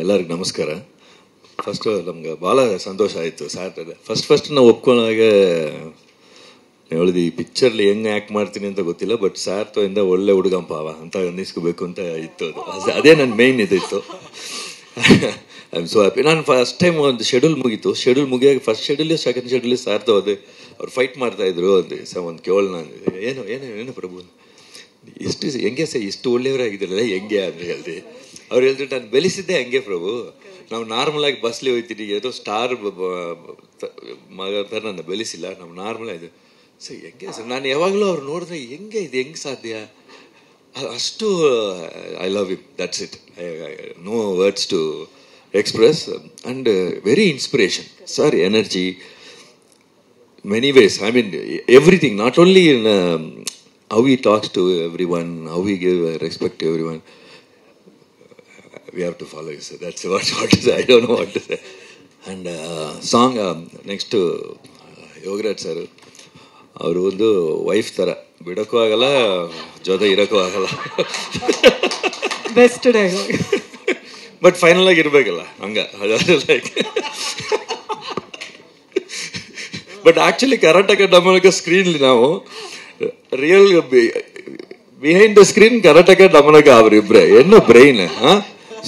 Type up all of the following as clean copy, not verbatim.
ಎಲ್ಲರಿಗೂ ನಮಸ್ಕಾರ. ಫಸ್ಟ್ ನಮ್ಗೆ ಭಾಳ ಸಂತೋಷ ಆಯಿತು ಸ್ಯಾಟರ್ಡೆ. ಫಸ್ಟ್ ನಾವು ಒಪ್ಕೊಂಡಾಗ ಹೇಳಿದ್ವಿ ಈ ಪಿಕ್ಚರ್ಲಿ ಹೆಂಗೆ ಆ್ಯಕ್ಟ್ ಮಾಡ್ತೀನಿ ಅಂತ ಗೊತ್ತಿಲ್ಲ, ಬಟ್ ಸಾರ್ಥದಿಂದ ಒಳ್ಳೆ ಹುಡುಗಂಪ ಅವ ಅಂತ ಅನ್ನಿಸ್ಕೋಬೇಕು ಅಂತ ಇತ್ತು. ಅದೇ ನನ್ನ ಮೇಯ್ನ್ ಇದಿತ್ತು. I am so happy. ನಾನು ಫಸ್ಟ್ ಟೈಮ್ ಒಂದು ಶೆಡ್ಯೂಲ್ ಮುಗೀತು. ಶೆಡ್ಯೂಲ್ ಮುಗಿಯಾಗ ಫಸ್ಟ್ ಶೆಡ್ಯೂಲ್ ಸೆಕೆಂಡ್ ಶೆಡ್ಯೂಲ್ ಸಾರ್ಥ ಹೋದೆ. ಅವ್ರು ಫೈಟ್ ಮಾಡ್ತಾಯಿದ್ರು. ಒಂದು ಕೇವಲ ನಾನು ಏನು ಪ್ರಭು ಇಷ್ಟು ಹೆಂಗೆ ಇಷ್ಟು ಒಳ್ಳೆಯವರಾಗಿದ್ರಲ್ಲ ಹೆಂಗೆ ಅಂದರೆ ಹೇಳಿದೆ. ಅವ್ರು ಹೇಳಿದ್ರು ನಾನು ಬೆಳೆಸಿದ್ದೆ ಹೆಂಗೆ ಪ್ರಭು, ನಾವು ನಾರ್ಮಲಾಗಿ ಬಸ್ಲಿ ಹೋಗ್ತೀನಿ, ಏನೋ ಸ್ಟಾರ್ ಮಗ ಥರ ನನ್ನ ಬೆಳೆಸಿಲ್ಲ, ನಾವು ನಾರ್ಮಲ್ ಆಯಿತು. ಸೊ ಹೆಂಗೆ ಸರ್ ನಾನು ಯಾವಾಗಲೂ ಅವ್ರು ನೋಡಿದ್ರೆ ಹೆಂಗೆ ಇದು ಹೆಂಗೆ ಸಾಧ್ಯ, ಅಷ್ಟು I love you, that's it. No words to express and very inspiration sir. Energy many ways, I mean everything, not only in how he talks to everyone, how he give respect to everyone. We have to follow you, sir. That's what to say. I don't know what to say. And song next to Yogaraj sir, ಅವರು ಒಂದು wife ಥರ, ಬಿಡೋಕ್ಕೂ ಆಗಲ್ಲ, ಜೊತೆ ಇರೋಕ್ಕೂ ಆಗಲ್ಲ. Best dialogue. But final ಆಗಿ ಇರಬೇಕಲ್ಲ, ಹಂಗ like. But actually Karataka Damanaka ಸ್ಕ್ರೀನ್ಲಿ ನಾವು real behind the screen Karataka Damanaka ಅವರಿಬ್ರೆ ಏನು ಬ್ರೈನ್,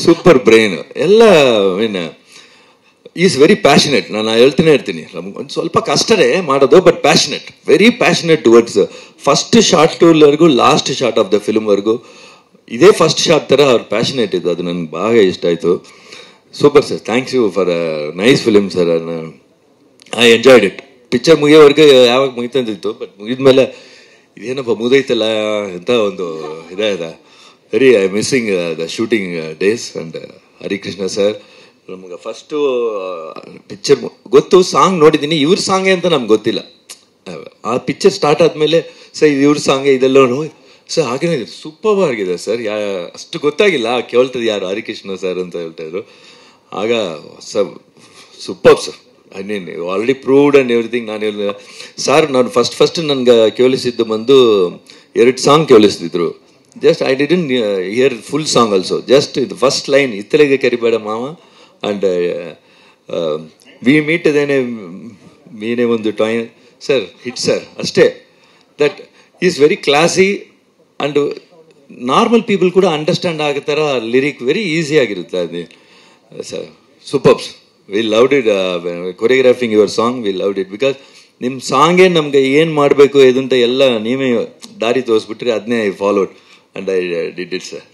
ಸೂಪರ್ ಬ್ರೈನ್ ಎಲ್ಲ. Mean is very passionate. ನಾನು ಹೇಳ್ತೀನಿ ನಮ್ಗೆ ಒಂದು ಸ್ವಲ್ಪ ಕಷ್ಟನೇ ಮಾಡೋದು, but passionate, very passionate towards first shot ಟೂರ್ವರೆಗೂ ಲಾಸ್ಟ್ ಶಾರ್ಟ್ ಆಫ್ ದ ಫಿಲ್ಮ್ವರೆಗೂ ಇದೇ ಫಸ್ಟ್ ಶಾರ್ಟ್ ಥರ ಅವ್ರು ಪ್ಯಾಷನೆಟ್ ಇದ್ದು. ಅದು ನನಗೆ ಭಾಳ ಇಷ್ಟ ಆಯಿತು. Super sir, thanks you for nice film sir. I enjoyed it. Picture ಮುಗಿಯೋವರೆಗೆ ಯಾವಾಗ ಮುಗಿತಂದಿತ್ತು, ಬಟ್ ಮುಗಿದ್ಮೇಲೆ ಇದೇನಪ್ಪ ಮುಗಿದೈತಲ್ಲ ಅಂತ ಒಂದು ಇದೆ. Very I missing the shooting days. And Harikrishna sir, ನಮ್ಗೆ ಫಸ್ಟು ಪಿಕ್ಚರ್ ಗೊತ್ತು, ಸಾಂಗ್ ನೋಡಿದ್ದೀನಿ, ಇವ್ರ ಸಾಂಗೇ ಅಂತ ನಮ್ಗೆ ಗೊತ್ತಿಲ್ಲ. ಆ ಪಿಕ್ಚರ್ ಸ್ಟಾರ್ಟ್ ಆದಮೇಲೆ ಸರ್ ಇದು ಇವ್ರ ಸಾಂಗೇ ಇದೆಲ್ಲ ಸರ್ ಹಾಗೇನೆ ಸೂಪರ್ ಆಗಿದೆ ಸರ್. ಅಷ್ಟು ಗೊತ್ತಾಗಿಲ್ಲ, ಕೇಳ್ತದೆ ಯಾರು ಹರಿಕೃಷ್ಣ ಸರ್ ಅಂತ ಹೇಳ್ತಾಯಿದ್ರು. ಆಗ sir super sir. I mean already proved and everything. ನಾನು ಹೇಳಿದೆ ಸರ್, ನಾನು ಫಸ್ಟ್ ನನ್ಗೆ ಕೇಳಿಸಿದ್ದು ಬಂದು 2 ಸಾಂಗ್ ಕೇಳಿಸ್ತಿದ್ರು. Just I didn't hear full song also. Just ಇದು ಫಸ್ಟ್ ಲೈನ್, ಇತ್ತಲೆಗೆ ಕರಿಬೇಡ ಮಾವ ಆ್ಯಂಡ್ ವಿ ಮೀಟ್ ಅದೇನೆ ಮೀನೇ ಒಂದು ಟಾಯ್ ಸರ್, ಹಿಟ್ ಸರ್, ಅಷ್ಟೇ. That is very classy and normal people ಕೂಡ ಅಂಡರ್ಸ್ಟ್ಯಾಂಡ್ ಆಗೋ ಥರ ಲಿರಿಕ್ ವೆರಿ ಈಸಿ ಆಗಿರುತ್ತೆ. ಅದೇ sir supers. We loved it. Choreographing your song, we loved it. Because ನಿಮ್ಮ ಸಾಂಗೇ ನಮಗೆ ಏನು ಮಾಡಬೇಕು ಇದಂತ ಎಲ್ಲ ನೀವೇ ದಾರಿ ತೋರಿಸ್ಬಿಟ್ರಿ, ಅದನ್ನೇ I followed and I did it sir.